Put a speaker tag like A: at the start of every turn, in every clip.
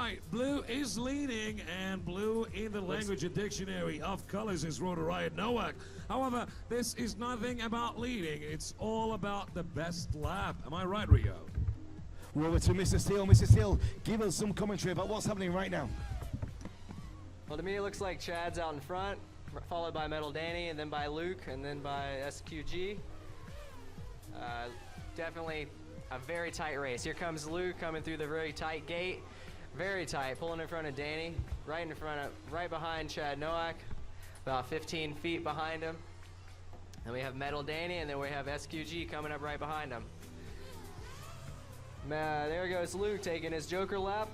A: right, blue is leading, and blue in the language and dictionary of colors is Rotor Riot Nowak. However, this is nothing about leading. It's all about the best lap. Am I right, Rio?
B: We're over to Mr. Steele. Mr. Steele, give us some commentary about what's happening right now.
C: Well, to me, it looks like Chad's out in front, followed by Metal Danny, and then by Luke, and then by SQG. Definitely a very tight race. Here comes Luke coming through the very tight gate. Very tight, pulling in front of Danny, right behind Chad Nowak, about 15 feet behind him. And we have Metal Danny, and then we have SQG coming up right behind him. There goes Luke taking his Joker lap.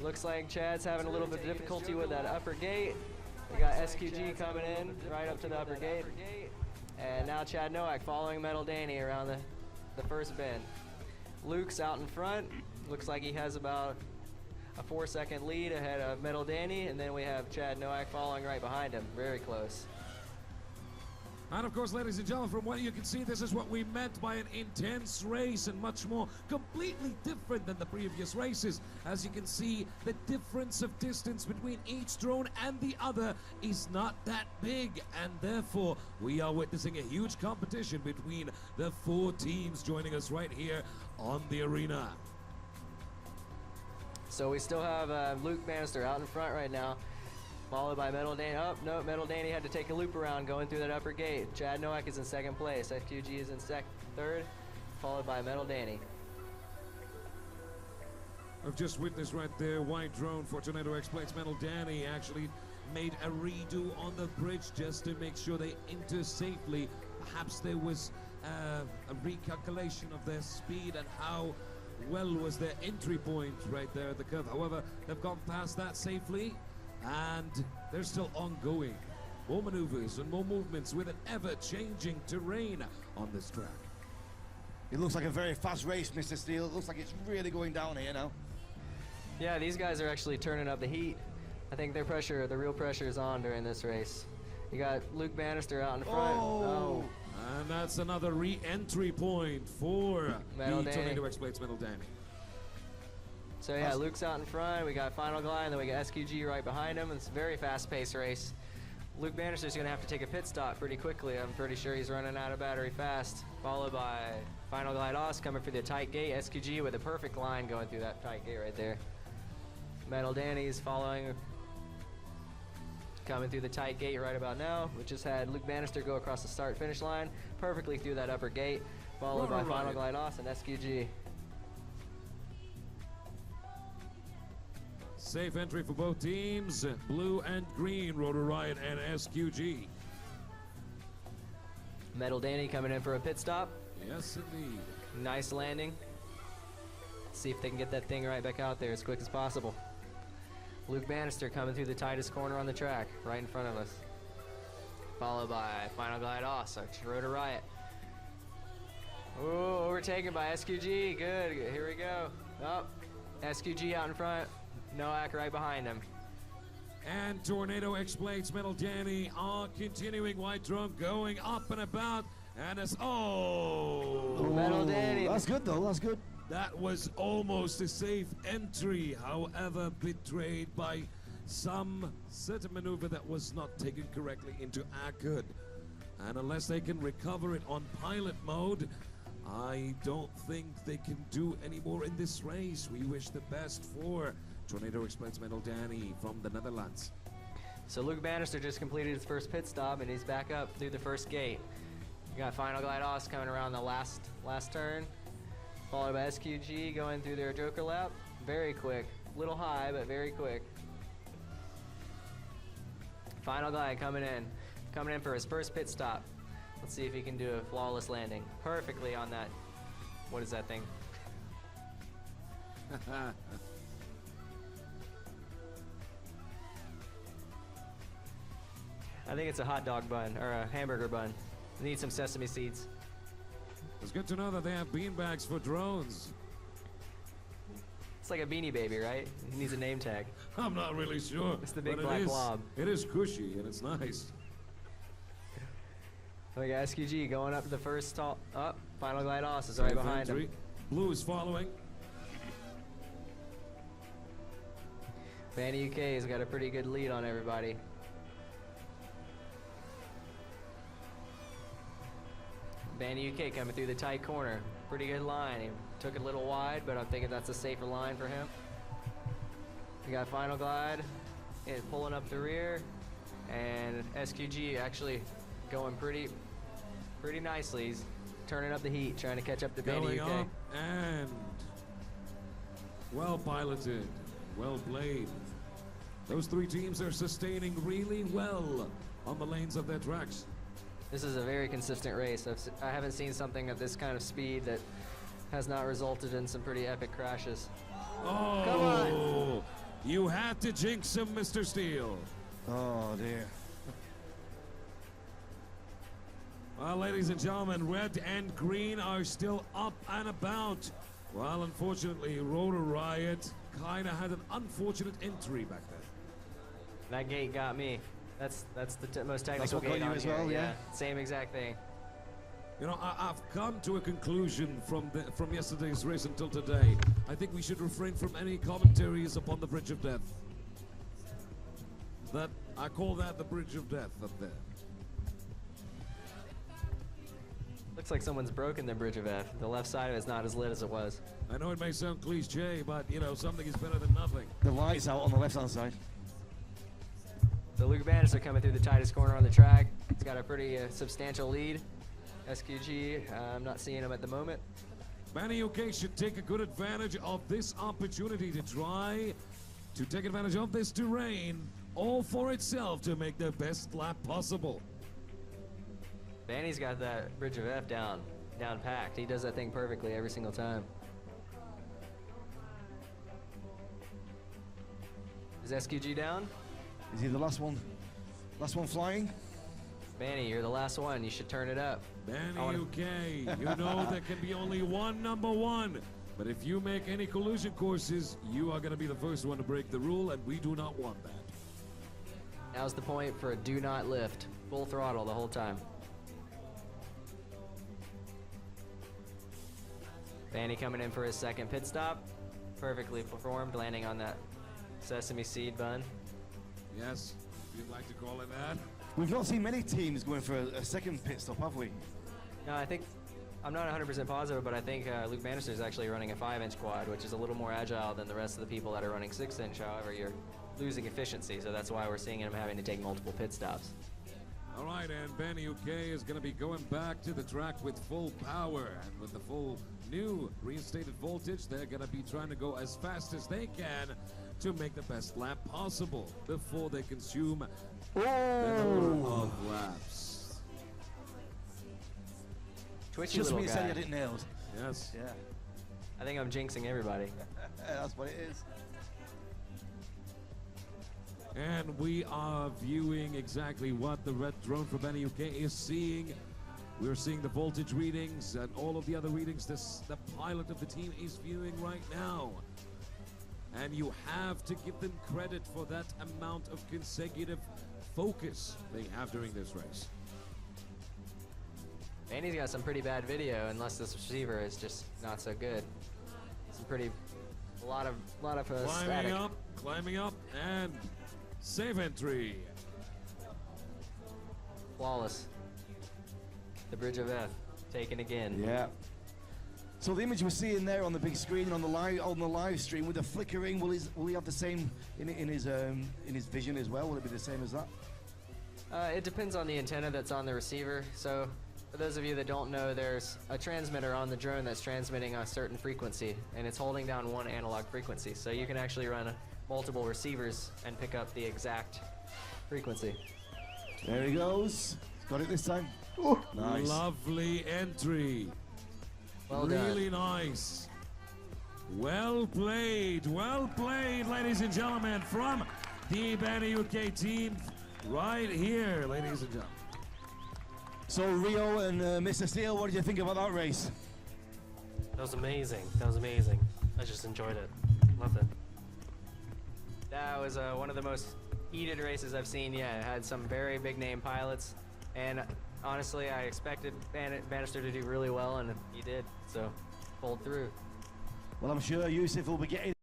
C: Looks like Chad's having a little bit of difficulty with that upper gate. We got SQG coming in right up to the upper gate. And now Chad Nowak following Metal Danny around the first bend. Luke's out in front. Looks like he has about a 4-second lead ahead of Metal Danny, and then we have Chad Nowak following right behind him. Very close.
A: And of course, ladies and gentlemen, from what you can see, this is what we meant by an intense race and much more, completely different than the previous races. As you can see, the difference of distance between each drone and the other is not that big, and therefore we are witnessing a huge competition between the 4 teams joining us right here on the arena.
C: So we still have Luke Bannister out in front right now, followed by Metal Danny. Oh, no, Metal Danny had to take a loop around going through that upper gate. Chad Nowak is in second place. FQG is in third, followed by Metal Danny.
A: I've just witnessed right there, white drone for Tornado X-Plates. Metal Danny actually made a redo on the bridge just to make sure they enter safely. Perhaps there was a recalculation of their speed and how well was their entry point right there at the curve. However, they've gone past that safely, and they're still ongoing. More maneuvers and more movements with an ever-changing terrain on this track.
B: It looks like a very fast race, Mr. Steele. It looks like it's really going down here now.
C: Yeah, these guys are actually turning up the heat. I think the real pressure is on during this race. You got Luke Bannister out in front.
B: Oh.
A: And that's another re-entry point for
C: Metal
A: the
C: Danny.
A: Tornado X-Plates Metal Danny.
C: So yeah, Luke's out in front. We got Final Glide, and then we got SQG right behind him. It's a very fast-paced race. Luke Bannister's gonna have to take a pit stop pretty quickly. I'm pretty sure he's running out of battery fast. Followed by Final Glide Oz coming through the tight gate. SQG with a perfect line going through that tight gate right there. Metal Danny's following, coming through the tight gate right about now. We just had Luke Bannister go across the start-finish line perfectly through that upper gate, followed by Final Glide Oz and SQG.
A: Safe entry for both teams, blue and green, Rotor Riot and SQG.
C: Metal Danny coming in for a pit stop.
A: Yes, indeed.
C: Nice landing. See if they can get that thing right back out there as quick as possible. Luke Bannister coming through the tightest corner on the track, right in front of us. Followed by Final Glide Oz, Rotor Riot. Oh, overtaken by SQG. Good. Here we go. Oh, SQG out in front. Nowak right behind him.
A: And Tornado X-Plates Metal Danny are continuing. White drum going up and about. And it's
C: Metal Danny.
B: That's good though, that's good.
A: That was almost a safe entry, however betrayed by some certain maneuver that was not taken correctly into account. And unless they can recover it on pilot mode, I don't think they can do any more in this race. We wish the best for Tornado X-Plates Metal Danny from the Netherlands.
C: So Luke Bannister just completed his first pit stop, and he's back up through the first gate. You got Final Glide Oz coming around the last turn, followed by SQG going through their Joker lap. Very quick, little high, but very quick. Final Glide coming in for his first pit stop. Let's see if he can do a flawless landing perfectly on that. What is that thing? I think it's a hot dog bun or a hamburger bun. Need some sesame seeds.
A: It's good to know that they have beanbags for drones.
C: It's like a Beanie Baby, right? He needs a name tag.
A: I'm not really sure.
C: It's the big
A: but
C: black blob.
A: It is cushy and it's nice.
C: We got SQG going up to the first stall. Up. Final Glide Oz is right behind him.
A: Blue is following.
C: Banny UK has got a pretty good lead on everybody. Banny UK coming through the tight corner. Pretty good line. He took it a little wide, but I'm thinking that's a safer line for him. We got Final Glide pulling up the rear, and SQG actually going pretty nicely. He's turning up the heat, trying to catch up to Banny UK.
A: Up and well piloted, well played. Those three teams are sustaining really well on the lanes of their tracks.
C: This is a very consistent race. I haven't seen something at this kind of speed that has not resulted in some pretty epic crashes.
A: Oh,
C: come on!
A: You had to jinx him, Mr. Steele.
B: Oh dear.
A: Well, ladies and gentlemen, red and green are still up and about. Well, unfortunately, Rotor Riot kind of had an unfortunate entry back then.
C: That gate got me. That's the most technical
B: That's what
C: gate
B: got you
C: on
B: as
C: here.
B: well, yeah.
C: Same exact thing.
A: You know, I've come to a conclusion from yesterday's race until today. I think we should refrain from any commentaries upon the Bridge of Death. I call that the Bridge of Death up there.
C: Looks like someone's broken the Bridge of F. The left side of it's not as lit as it was.
A: I know it may sound cliche, but you know, something is better than nothing.
B: The light's out on the left-hand side.
C: So Luke Bannister coming through the tightest corner on the track. He's got a pretty substantial lead. SQG, I'm not seeing him at the moment.
A: Banny UK should take a good advantage of this opportunity to try to take advantage of this terrain all for itself to make the best lap possible.
C: Banny's got that Bridge of F down packed. He does that thing perfectly every single time. Is SQG down?
B: Is he the last one? Last one flying?
C: Banny, you're the last one. You should turn it up.
A: Banny UK, you know there can be only one number one. But if you make any collision courses, you are going to be the first one to break the rule, and we do not want that.
C: Now's the point for a do not lift. Full throttle the whole time. Banny coming in for his second pit stop. Perfectly performed, landing on that sesame seed bun.
A: Yes, if you'd like to call it that.
B: We've not seen many teams going for a second pit stop, have we?
C: No, I'm not 100% positive, but I think Luke Bannister is actually running a 5-inch quad, which is a little more agile than the rest of the people that are running 6-inch. However, you're losing efficiency, so that's why we're seeing him having to take multiple pit stops.
A: All right, and Banny UK is going to be going back to the track with full power, and with the full new reinstated voltage, they're going to be trying to go as fast as they can to make the best lap possible before they consume the number of laps.
C: Twitchy
B: Just
C: little
B: me
C: guy.
B: saying I didn't nail it.
A: Yes.
B: Yeah.
C: I think I'm jinxing everybody.
B: That's what it is.
A: And we are viewing exactly what the red drone from Banny UK is seeing. We're seeing the voltage readings and all of the other readings the pilot of the team is viewing right now. And you have to give them credit for that amount of consecutive focus they have during this race.
C: Banny's got some pretty bad video, unless this receiver is just not so good. A lot of static.
A: Climbing up, and safe entry.
C: Flawless. The Bridge of F, taken again.
B: Yeah. So the image we're seeing there on the big screen on the live stream with the flickering, will he have the same in his vision as well? Will it be the same as that?
C: It depends on the antenna that's on the receiver. So for those of you that don't know, there's a transmitter on the drone that's transmitting a certain frequency, and it's holding down one analog frequency. So you can actually run multiple receivers and pick up the exact frequency.
B: There he goes. He's got it this time. Ooh, nice.
A: Lovely entry.
C: Well
A: really
C: done.
A: Nice. Well played, ladies and gentlemen, from the Banny UK team right here, ladies and gentlemen.
B: So Rio and Mr. Steele, what did you think about that race?
D: That was amazing. That was amazing. I just enjoyed it. Loved it.
C: That was one of the most heated races I've seen yet. It had some very big name pilots, and honestly, I expected Bannister to do really well, and he did, so pulled through.
B: Well, I'm sure Yusuf will be getting